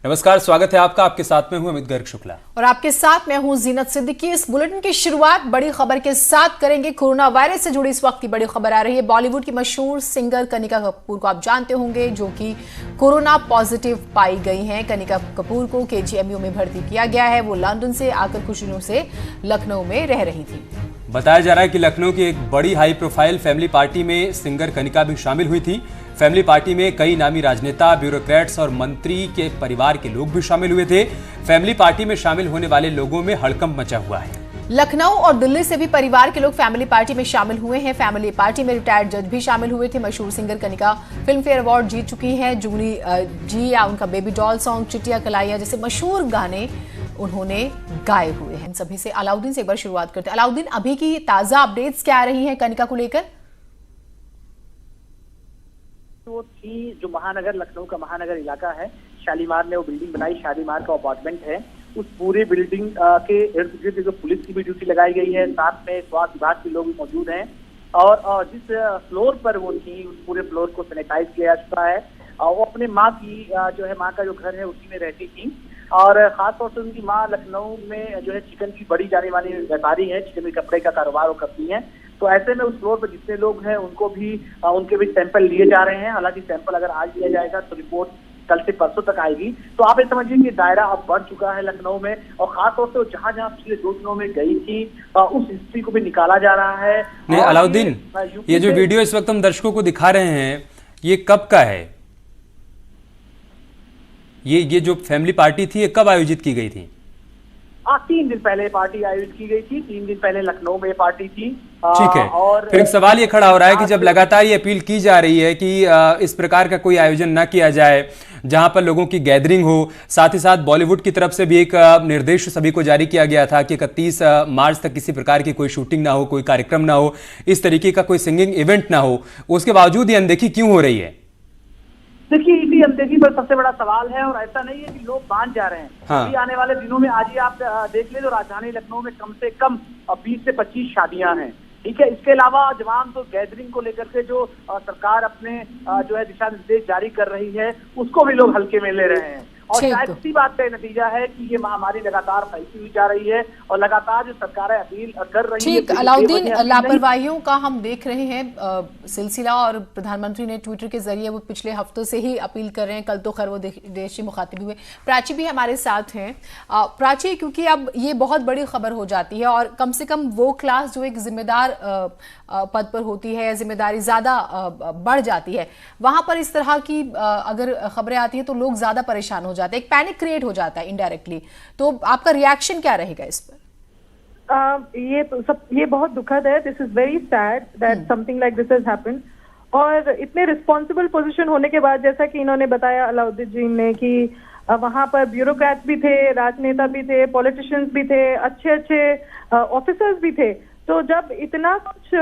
नमस्कार, स्वागत है आपका। आपके साथ में हूं अमित गर्ग शुक्ला और आपके साथ मैं हूं जीनत सिद्दीकी। इस बुलेटिन की शुरुआत बड़ी खबर के साथ करेंगे। कोरोना वायरस से जुड़ी इस वक्त की बड़ी खबर आ रही है। बॉलीवुड की मशहूर सिंगर कनिका कपूर को आप जानते होंगे, जो कि कोरोना पॉजिटिव पाई गई हैं। कनिका कपूर को KGMU में भर्ती किया गया है। वो लंदन से आकर कुछ दिनों से लखनऊ में रह रही थी। बताया जा रहा है कि लखनऊ की एक बड़ी हाई प्रोफाइल फैमिली पार्टी में सिंगर कनिका भी शामिल हुई थी। फैमिली पार्टी में कई नामी राजनेता, ब्यूरोक्रेट्स और मंत्री के परिवार के लोग भी शामिल हुए थे। फैमिली पार्टी में शामिल होने वाले लोगों में हड़कंप मचा हुआ है। लखनऊ और दिल्ली से भी परिवार के लोग फैमिली पार्टी में शामिल हुए हैं। फैमिली पार्टी में रिटायर्ड जज भी शामिल हुए थे। मशहूर singer Kanika Filmfare award जीत चुकी हैं। जुगनी जी या उनका baby doll song, Chittiyaan Kalaiyaan जैसे मशहूर गाने उन्होंने गाए हुए हैं। सभी से अलाउद्दीन से एक बार शुरुआत करते हैं। अलाउद्दीन, अभी की ताजा अपडेट्स क्या आ रही हैं कनिका को लेकर? वो थी जो महानगर, लखनऊ का महानगर इलाका है, शालीमार ने वो बिल्डिंग बनाई, शालीमार का अपार्टमेंट है। उस पूरे बिल्डिंग के इर्द गिर्द जो पुलिस की भी ड्यूटी लगाई गई है, साथ में स्वास्थ्य विभाग के लोग भी मौजूद हैं। और जिस फ्लोर पर वो थी, उस पूरे फ्लोर को सैनिटाइज किया जा चुका है। वो अपने माँ की जो है, माँ का जो घर है उसी में रहती थी। और खासतौर से उनकी माँ लखनऊ में जो है चिकन की बड़ी जाने वाली व्यापारी है, चिकन के कपड़े का कारोबार वो करती है। तो ऐसे में उस फ्लोर पर जितने लोग हैं उनको भी उनके भी सैंपल लिए जा रहे हैं। हालांकि सैंपल अगर आज लिया जाएगा तो रिपोर्ट कल से परसों तक आएगी। तो आप ये समझिए कि दायरा अब बढ़ चुका है लखनऊ में। और खासतौर से जहां जहां पिछले 2 दिनों में गई थी उस हिस्ट्री को भी निकाला जा रहा है। नहीं अलाउद्दीन, ये जो वीडियो इस वक्त हम दर्शकों को दिखा रहे हैं, ये कब का है? ये जो फैमिली पार्टी थी, ये कब आयोजित की गई थी? 3 दिन पहले पार्टी आयोजित की गई थी। 3 दिन पहले लखनऊ में पार्टी थी। ठीक है। और फिर एक सवाल ये खड़ा हो रहा है कि जब लगातार ये अपील की जा रही है कि इस प्रकार का कोई आयोजन ना किया जाए जहां पर लोगों की गैदरिंग हो, साथ ही साथ बॉलीवुड की तरफ से भी एक निर्देश सभी को जारी किया गया था कि 31 मार्च तक किसी प्रकार की कोई शूटिंग ना हो, कोई कार्यक्रम ना हो, इस तरीके का कोई सिंगिंग इवेंट ना हो, उसके बावजूद ये अनदेखी क्यों हो रही है? देखिए, इसी अनदेखी पर सबसे बड़ा सवाल है। और ऐसा नहीं है कि लोग मान जा रहे हैं। हाँ। अभी आने वाले दिनों में आज ही आप देख ले, तो राजधानी लखनऊ में कम से कम 20 से 25 शादियां हैं। ठीक है। इसके अलावा जवान तो गैदरिंग को लेकर के जो सरकार अपने जो है दिशा निर्देश जारी कर रही है, उसको भी लोग हल्के में ले रहे हैं। और शायद इसी बात का नतीजा है कि ये महामारी लगातार फैलती हुई जा रही है और लगातार जो सरकारें अपील कर रही है। ठीक, अलाउद्दीन, लापरवाहियों का हम देख रहे हैं सिलसिला, और प्रधानमंत्री ने ट्विटर के जरिए वो पिछले हफ्तों से ही अपील कर रहे हैं। कल तो खैर वो देशी मुखातिब हुए। प्राची भी हमारे साथ हैं। प्राची, क्योंकि अब ये बहुत बड़ी खबर हो जाती है और कम से कम वो क्लास जो एक जिम्मेदार पद पर होती है, जिम्मेदारी ज्यादा बढ़ जाती है, वहां पर इस तरह की अगर खबरें आती है तो लोग ज्यादा परेशान हो जाते हैं, एक पैनिक क्रिएट हो जाता है इनडायरेक्टली। तो आपका रिएक्शन क्या रहेगा इस पर? ये बहुत दुखद है। This is very sad that something like this has happened. और इतने रिस्पॉन्सिबल पोजीशन होने के बाद, जैसा कि इन्होंने बताया अलाउद्दीन जी ने, कि वहां पर ब्यूरोक्रेट्स भी थे, राजनेता भी थे, पॉलिटिशियंस भी थे, अच्छे अच्छे ऑफिसर्स भी थे। तो जब इतना कुछ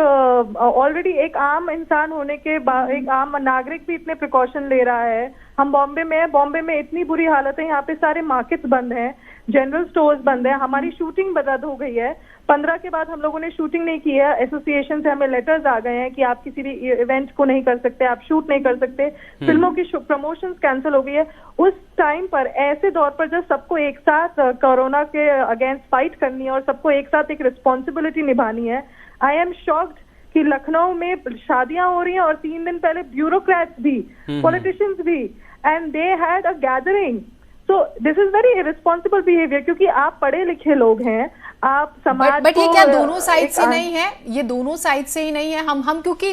ऑलरेडी एक आम इंसान होने के बाद, एक आम नागरिक भी इतने प्रिकॉशन ले रहा है। हम बॉम्बे में इतनी बुरी हालत है, यहाँ पे सारे मार्केट्स बंद हैं, जनरल स्टोर्स बंद है, हमारी शूटिंग रद्द हो गई है। 15 के बाद हम लोगों ने शूटिंग नहीं की है। एसोसिएशन से हमें लेटर्स आ गए हैं कि आप किसी भी इवेंट को नहीं कर सकते, आप शूट नहीं कर सकते, फिल्मों की प्रमोशंस कैंसिल हो गई है। उस टाइम पर, ऐसे दौर पर जब सबको एक साथ कोरोना के अगेंस्ट फाइट करनी है और सबको एक साथ एक रिस्पॉन्सिबिलिटी निभानी है, आई एम शॉक्ड कि लखनऊ में शादियां हो रही हैं और 3 दिन पहले ब्यूरोक्रेट्स भी, पॉलिटिशियंस भी, and they had a gathering. So this is very irresponsible behaviour, क्योंकि आप पढ़े लिखे लोग हैं, आप समाज बट ये क्या दोनों साइड से नहीं है? ये दोनों साइड से ही नहीं है। हम क्योंकि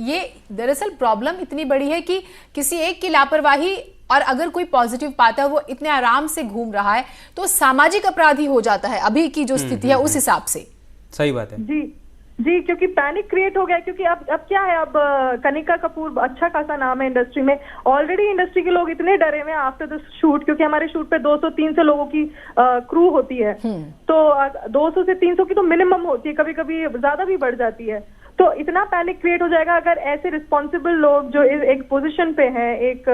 ये दरअसल प्रॉब्लम इतनी बड़ी है कि किसी एक की लापरवाही, और अगर कोई पॉजिटिव पाता है, वो इतने आराम से घूम रहा है, तो सामाजिक अपराधी हो जाता है अभी की जो स्थिति है उस हिसाब से। सही बात है जी, क्योंकि पैनिक क्रिएट हो गया। क्योंकि अब क्या है, अब कनिका कपूर अच्छा खासा नाम है इंडस्ट्री में। ऑलरेडी इंडस्ट्री के लोग इतने डरे हुए हैं आफ्टर द शूट, क्योंकि हमारे शूट पे 200-300 लोगों की क्रू होती है। तो 200 से 300 की तो मिनिमम होती है, कभी कभी ज्यादा भी बढ़ जाती है। तो इतना पैनिक क्रिएट हो जाएगा अगर ऐसे रिस्पॉन्सिबल लोग जो एक पोजीशन पे हैं, एक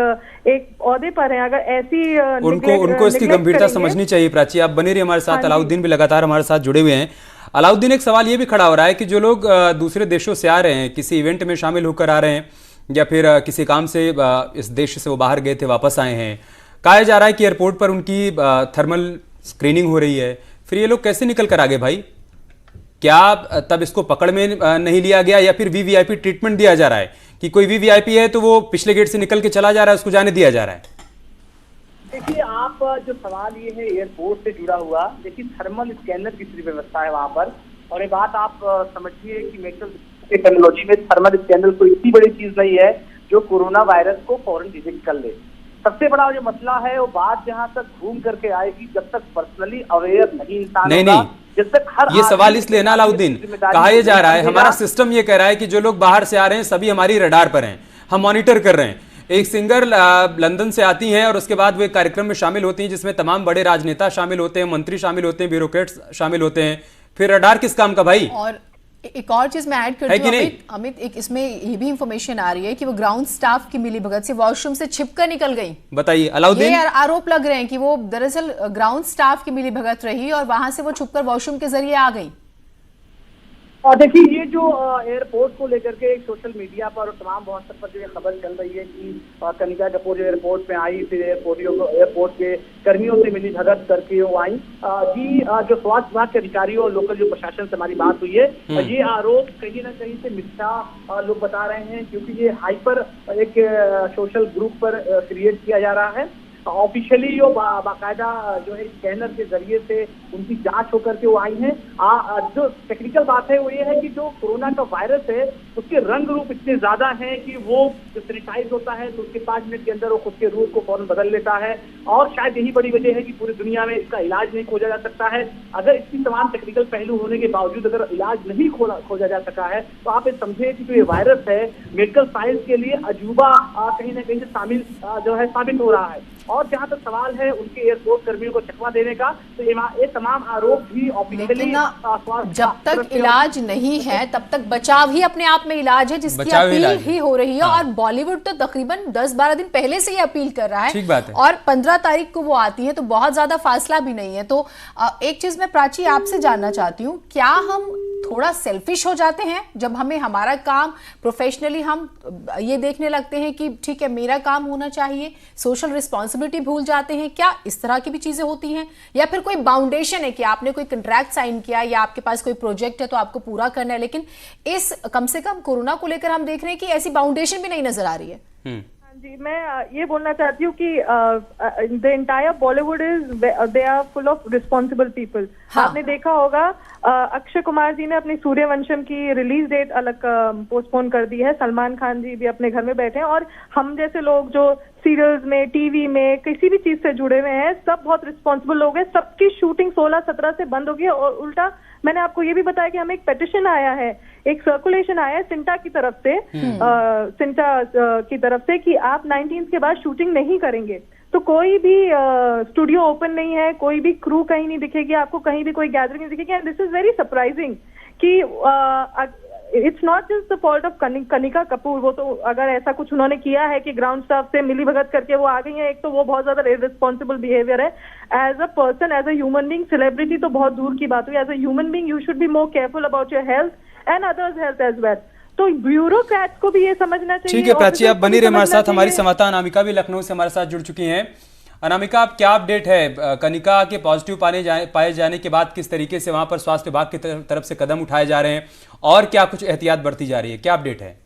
ओहदे पर हैं, अगर ऐसी उनको इसकी गंभीरता समझनी चाहिए। प्राची, आप बने रहिए हमारे साथ। अलाउद्दीन भी लगातार हमारे साथ जुड़े हुए हैं। अलाउद्दीन, एक सवाल ये भी खड़ा हो रहा है कि जो लोग दूसरे देशों से आ रहे हैं, किसी इवेंट में शामिल होकर आ रहे हैं, या फिर किसी काम से इस देश से वो बाहर गए थे, वापस आए हैं, कहा जा रहा है कि एयरपोर्ट पर उनकी थर्मल स्क्रीनिंग हो रही है, फिर ये लोग कैसे निकल कर आगे भाई? क्या तब इसको पकड़ में नहीं लिया गया या फिर वीवीआईपी ट्रीटमेंट दिया जा रहा है कि कोई वीवीआईपी है तो वो पिछले गेट से निकल के चला जा रहा है, उसको जाने दिया जा रहा है? देखिए, आप जो सवाल ये है एयरपोर्ट से जुड़ा हुआ, देखिए थर्मल स्कैनर की पूरी व्यवस्था है वहां पर, और ये बात आप समझिए कि मेडिकल टेक्नोलॉजी में थर्मल स्कैनर कोई इतनी बड़ी चीज नहीं है जो कोरोना वायरस को फौरन डिटेक्ट कर ले। सबसे बड़ा जो मसला है वो बात जहां तक घूम करके आएगी, जब तक पर्सनली अवेयर नहीं इंसान होगा, जब तक हर ये सवाल इसलिए ना अलाउद्दीन, कहा यह जा रहा है, हमारा सिस्टम ये कह रहा है कि जो लोग बाहर से आ रहे हैं सभी हमारी रडार पर हैं, हम मॉनिटर कर रहे हैं। एक सिंगर लंदन से आती हैं और उसके बाद वो एक कार्यक्रम में शामिल होती हैं जिसमें तमाम बड़े राजनेता शामिल होते हैं, मंत्री शामिल होते हैं, ब्यूरोक्रेट्स शामिल होते हैं, फिर रडार किस काम का भाई? और एक और चीज मैं ऐड करती हूँ अमित, एक इसमें ये भी इंफॉर्मेशन आ रही है कि वो ग्राउंड स्टाफ की मिलीभगत से वॉशरूम से छिपकर निकल गई। बताइए अलाउद्दीन। ये आरोप लग रहे हैं कि वो दरअसल ग्राउंड स्टाफ की मिलीभगत रही और वहां से वो छुपकर वॉशरूम के जरिए आ गई। और देखिए, ये जो एयरपोर्ट को लेकर के एक सोशल मीडिया पर और तमाम व्हाट्सएप पर जो ये खबर चल रही है कि कनिका कपूर जो एयरपोर्ट में आई, फिर एयरपोर्ट के कर्मियों से मिली भगत करके वो आई, जी जो स्वास्थ्य विभाग के अधिकारियों और लोकल जो प्रशासन से हमारी बात हुई है, ये आरोप कहीं ना कहीं से मिथ्या लोग बता रहे हैं, क्योंकि ये हाइपर एक सोशल ग्रुप पर क्रिएट किया जा रहा है। ऑफिशियली जो बाकायदा जो है स्कैनर के जरिए से उनकी जांच होकर के वो आई हैं। जो टेक्निकल बात है वो ये है कि जो कोरोना का वायरस है उसके रंग रूप इतने ज्यादा हैं कि वो जो सैनिटाइज होता है तो उसके 5 मिनट के अंदर वो खुद के रूप को फौरन बदल लेता है, और शायद यही बड़ी वजह है कि पूरी दुनिया में इसका इलाज नहीं खोजा जा सकता है। अगर इसकी तमाम टेक्निकल पहलू होने के बावजूद अगर इलाज नहीं खोजा जा सका है तो आप ये समझे कि जो ये वायरस है मेडिकल साइंस के लिए अजूबा कहीं ना कहीं से शामिल जो है साबित हो रहा है। और जहां तक सवाल है उनके एयरपोर्ट कर्मियों को चकवा देने का, तो ये तमाम आरोप भी ऑफिशियली जब तक इलाज नहीं है तब तक बचाव ही अपने आप में इलाज है, जिसकी अपील ही हो रही है। और बॉलीवुड तो तकरीबन 10-12 दिन पहले से ही अपील कर रहा है, ठीक बात है। और 15 तारीख को वो आती है, तो बहुत ज्यादा फासला भी नहीं है। तो एक चीज मैं प्राची आपसे जानना चाहती हूँ, क्या हम थोड़ा सेल्फिश हो जाते हैं जब हमें हमारा काम प्रोफेशनली हम ये देखने लगते हैं कि ठीक है मेरा काम होना चाहिए, सोशल रिस्पॉन्सिबिलिटी भूल जाते हैं? क्या इस तरह की भी चीजें होती हैं, या फिर कोई बाउंडेशन है कि आपने कोई कॉन्ट्रैक्ट साइन किया या आपके पास कोई प्रोजेक्ट है तो आपको पूरा करना है, लेकिन इस कम से कम कोरोना को लेकर हम देख रहे हैं कि ऐसी बाउंडेशन भी नहीं नजर आ रही है। जी, मैं ये बोलना चाहती हूँ कि the entire Bollywood is they are full of responsible people. आपने देखा होगा अक्षय कुमार जी ने अपनी सूर्यवंशम की रिलीज डेट अलग पोस्टपोन कर दी है, सलमान खान जी भी अपने घर में बैठे हैं, और हम जैसे लोग जो सीरियल्स में, टीवी में, किसी भी चीज से जुड़े हुए हैं, सब बहुत रिस्पॉन्सिबल लोग हैं। सबकी शूटिंग 16-17 से बंद हो गई है, और उल्टा मैंने आपको ये भी बताया कि हमें एक पेटिशन आया है, एक सर्कुलेशन आया है सिंटा की तरफ से, की तरफ से कि आप 19 के बाद शूटिंग नहीं करेंगे। तो कोई भी स्टूडियो ओपन नहीं है, कोई भी क्रू कहीं नहीं दिखेगी आपको, कहीं भी कोई गैदरिंग नहीं दिखेगी। And this is very surprising कि it's not just the fault of Kanika Kapoor. वो तो अगर ऐसा कुछ उन्होंने किया है कि ग्राउंड स्टाफ से मिली भगत करके वो आ गई है, एक तो वो बहुत ज्यादा इररिस्पॉन्सिबल बिहेवियर है। As a person, as a human being, celebrity तो बहुत दूर की बात हुई, as a human being you should be more careful about your health and others health as well. तो ब्यूरोक्रेट्स को भी ये समझना चाहिए। ठीक है प्राची, आप बनी रहे हमारे साथ। हमारी संवाददाता अनामिका भी लखनऊ से हमारे साथ जुड़ चुकी हैं। अनामिका, आप क्या अपडेट है कनिका के पॉजिटिव पाए जाने के बाद किस तरीके से वहां पर स्वास्थ्य विभाग की तरफ से कदम उठाए जा रहे हैं और क्या कुछ एहतियात बरती जा रही है, क्या अपडेट है?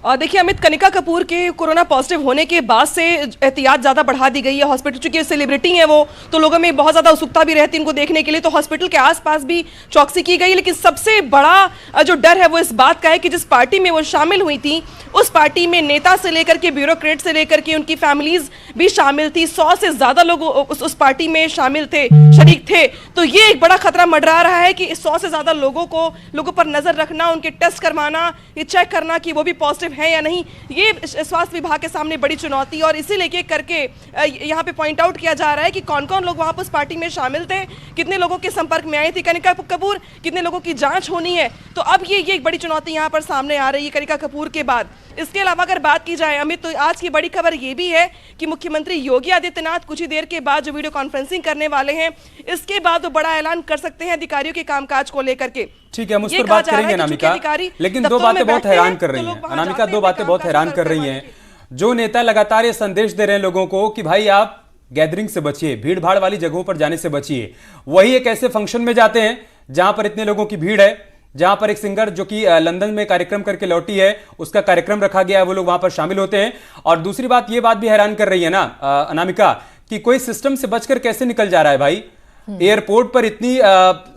देखिए अमित, कनिका कपूर के कोरोना पॉजिटिव होने के बाद से एहतियात ज़्यादा बढ़ा दी गई है हॉस्पिटल। चूंकि सेलिब्रिटी हैं वो, तो लोगों में बहुत ज़्यादा उत्सुकता भी रहती है इनको देखने के लिए, तो हॉस्पिटल के आसपास भी चौकसी की गई। लेकिन सबसे बड़ा जो डर है वो इस बात का है कि जिस पार्टी में वो शामिल हुई थी, उस पार्टी में नेता से लेकर के ब्यूरोक्रेट से लेकर के उनकी फैमिलीज भी शामिल थी। 100 से ज़्यादा लोग उस पार्टी में शामिल थे, शरीक थे। तो ये एक बड़ा खतरा मंडरा रहा है कि 100 से ज़्यादा लोगों पर नज़र रखना, उनके टेस्ट करवाना, ये चेक करना कि वो भी पॉजिटिव है या नहीं, ये स्वास्थ्य विभाग के सामने बड़ी चुनौती। और इसी लेके करके यहाँ पे पॉइंट आउट किया जा रहा है कि कौन कौन लोग वहाँ पर उस पार्टी में शामिल थे, कितने लोगों के संपर्क में आई थी कनिका कपूर, कितने लोगों की जांच होनी है। तो अब ये एक बड़ी चुनौती यहाँ पर सामने आ रही है कनिका कपूर के बाद। इसके अलावा अगर बात की जाए अमित, तो आज की बड़ी खबर ये भी है कि मुख्यमंत्री योगी आदित्यनाथ कुछ ही देर के बाद जो वीडियो कॉन्फ्रेंसिंग करने वाले हैं, इस इसके बाद वो बड़ा ऐलान कर सकते हैं अधिकारियों के कामकाज को लेकर के। ठीक है, हम उस पर बात करेंगे अनामिका, लेकिन दो बातें बहुत हैरान कर रही हैं अनामिका, दो बातें बहुत हैरान कर रही हैं। जो नेता लगातार ये संदेश दे रहे हैं लोगों को कि भाई आप गैदरिंग से बचिए, भीड़ भाड़ वाली जगहों पर जाने से बचिए, वही एक ऐसे फंक्शन में जाते हैं जहां पर इतने लोगों की भीड़ है, जहां पर एक सिंगर जो कि लंदन में कार्यक्रम करके लौटी है, उसका कार्यक्रम रखा गया है, वो लोग वहां पर शामिल होते हैं। और दूसरी बात, ये बात भी हैरान कर रही है ना अनामिका, कि कोई सिस्टम से बचकर कैसे निकल जा रहा है भाई। एयरपोर्ट पर इतनी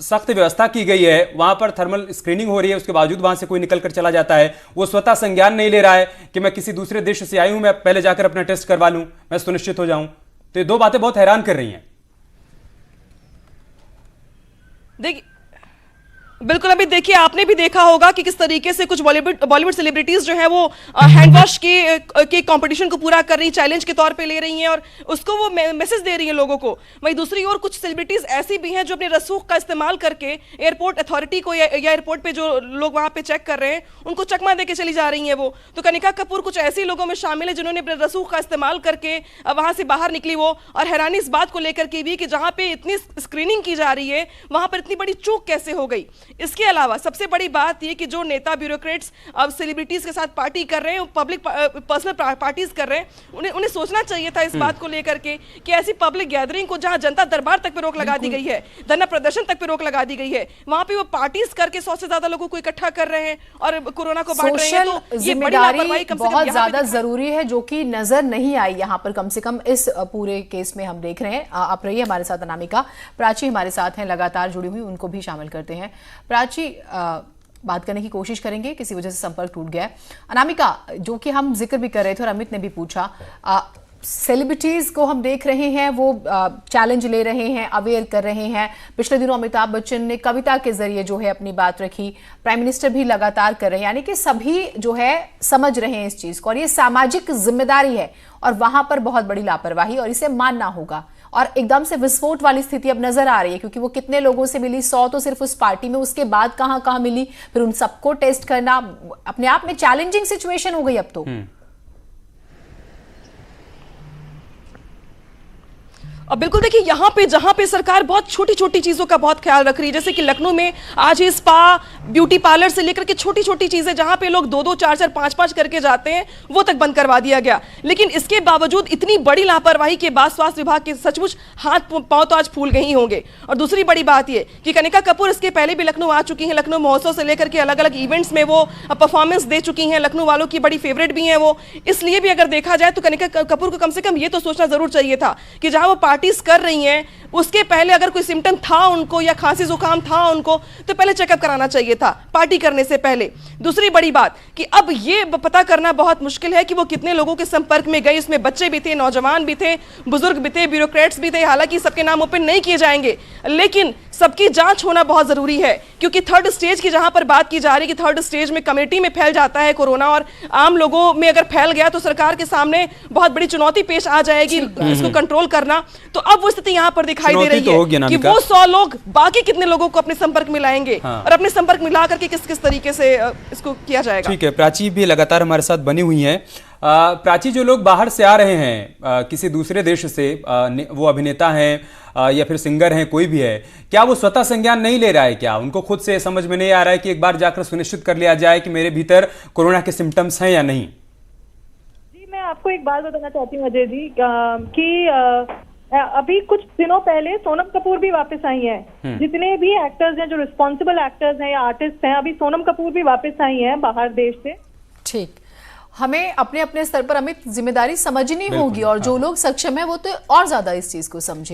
सख्त व्यवस्था की गई है, वहां पर थर्मल स्क्रीनिंग हो रही है, उसके बावजूद वहां से कोई निकल कर चला जाता है। वो स्वतः संज्ञान नहीं ले रहा है कि मैं किसी दूसरे देश से आई हूं, मैं पहले जाकर अपना टेस्ट करवा लूं, मैं सुनिश्चित हो जाऊं। तो ये दो बातें बहुत हैरान कर रही हैं। देखिए बिल्कुल, अभी देखिए आपने भी देखा होगा कि किस तरीके से कुछ बॉलीवुड सेलिब्रिटीज जो है वो हैंड वॉश के कंपटीशन को पूरा कर रही, चैलेंज के तौर पे ले रही हैं और उसको वो मैसेज दे रही हैं लोगों को। वहीं दूसरी ओर कुछ सेलिब्रिटीज ऐसी भी हैं जो अपने रसूख का इस्तेमाल करके एयरपोर्ट अथॉरिटी को या एयरपोर्ट पे जो लोग वहां पे चेक कर रहे हैं उनको चकमा देके चली जा रही हैं वो। तो कनिका कपूर कुछ ऐसे लोगों में शामिल है जिन्होंने अपने रसूख का इस्तेमाल करके वहां से बाहर निकली वो। और हैरानी इस बात को लेकर के भी कि जहां पे इतनी स्क्रीनिंग की जा रही है वहां पर इतनी बड़ी चूक कैसे हो गई। इसके अलावा सबसे बड़ी बात यह कि जो नेता ब्यूरोक्रेट्स अब सेलिब्रिटीज के साथ पार्टी कर रहे हैं, पब्लिक पर्सनल पार्टीज कर रहे हैं, उन्हें सोचना चाहिए था इस बात को लेकर के कि ऐसी पब्लिक गैदरिंग को जहां जनता दरबार तक पे रोक लगा दी गई है, धरना प्रदर्शन तक पे रोक लगा दी गई है, वहां पे वो पार्टीज करके 100 से ज्यादा लोगों को इकट्ठा कर रहे हैं और कोरोना को बांट रहे हैं। तो ये बड़ी लापरवाही कम से कम बहुत ज्यादा जरूरी है, जो कि नजर नहीं आई यहाँ पर, कम से कम इस पूरे केस में हम देख रहे हैं। आप रहिए हमारे साथ अनामिका, प्राची हमारे साथ हैं लगातार जुड़ी हुई, उनको भी शामिल करते हैं। प्राची, बात करने की कोशिश करेंगे, किसी वजह से संपर्क टूट गया है। अनामिका, जो कि हम जिक्र भी कर रहे थे और अमित ने भी पूछा, सेलिब्रिटीज को हम देख रहे हैं वो चैलेंज ले रहे हैं, अवेयर कर रहे हैं। पिछले दिनों अमिताभ बच्चन ने कविता के जरिए जो है अपनी बात रखी, प्राइम मिनिस्टर भी लगातार कर रहे हैं, यानी कि सभी जो है समझ रहे हैं इस चीज को और ये सामाजिक जिम्मेदारी है और वहां पर बहुत बड़ी लापरवाही और इसे मानना होगा। और एकदम से विस्फोट वाली स्थिति अब नजर आ रही है, क्योंकि वो कितने लोगों से मिली, 100 तो सिर्फ उस पार्टी में, उसके बाद कहां कहां मिली, फिर उन सबको टेस्ट करना अपने आप में चैलेंजिंग सिचुएशन हो गई अब तो। अब बिल्कुल देखिए यहाँ पे जहां पे सरकार बहुत छोटी छोटी चीजों का बहुत ख्याल रख रही है, जैसे कि लखनऊ में आज ही स्पा, ब्यूटी पार्लर से लेकर के छोटी छोटी चीजें जहां पे लोग 2-2, 4-4, 5-5 करके जाते हैं वो तक बंद करवा दिया गया। लेकिन इसके बावजूद इतनी बड़ी लापरवाही के बाद स्वास्थ्य विभाग के सचमुच हाथ पांव तो आज फूल गए ही होंगे। और दूसरी बड़ी बात यह कि कनिका कपूर इसके पहले भी लखनऊ आ चुकी हैं, लखनऊ महोत्सव से लेकर के अलग अलग इवेंट्स में वो परफॉर्मेंस दे चुकी हैं, लखनऊ वालों की बड़ी फेवरेट भी हैं वो। इसलिए भी अगर देखा जाए तो कनिका कपूर को कम से कम ये तो सोचना जरूर चाहिए था कि जहां वो पार्टीज कर रही हैं उसके पहले अगर कोई सिम्टम था उनको या खांसी जुकाम था उनको तो पहले चेकअप कराना चाहिए था पार्टी करने से पहले। दूसरी बड़ी बात कि अब ये पता करना बहुत मुश्किल है कि वो कितने लोगों के संपर्क में गए, इसमें बच्चे भी थे, नौजवान भी थे, बुजुर्ग भी थे, ब्यूरोक्रेट्स भी थे। हालांकि सबके नाम ओपन नहीं किए जाएंगे लेकिन सबकी जांच होना बहुत जरूरी है, क्योंकि थर्ड स्टेज की जहां पर बात की जा रही है कि थर्ड स्टेज में कम्युनिटी में फैल जाता है कोरोना और आम लोगों में अगर फैल गया तो सरकार के सामने बहुत बड़ी चुनौती पेश आ जाएगी इसको कंट्रोल करना। तो अब वो स्थिति यहां पर दिखाई दे रही है कि वो 100 लोग बाकी कितने लोगों को अपने संपर्क में लाएंगे और अपने संपर्क मिला करके किस किस तरीके से इसको किया जाएगा। ठीक है, प्राची भी लगातार हमारे साथ बनी हुई है। प्राची, जो लोग बाहर से आ रहे हैं किसी दूसरे देश से, वो अभिनेता हैं या फिर सिंगर हैं, कोई भी है, क्या वो स्वतः संज्ञान नहीं ले रहा है? क्या उनको खुद से समझ में नहीं आ रहा है कि एक बार जाकर सुनिश्चित कर लिया जाए कि मेरे भीतर कोरोना के सिम्टम्स हैं या नहीं? जी, मैं आपको एक बात बताना चाहती हूँ अजय जी कि अभी कुछ दिनों पहले सोनम कपूर भी वापस आई हैं। जितने भी एक्टर्स हैं जो रिस्पॉन्सिबल एक्टर्स हैं या आर्टिस्ट हैं, अभी सोनम कपूर भी वापस आई हैं बाहर देश से। ठीक, हमें अपने अपने स्तर पर अमित जिम्मेदारी समझनी होगी और जो लोग सक्षम है वो तो और ज्यादा इस चीज को समझे।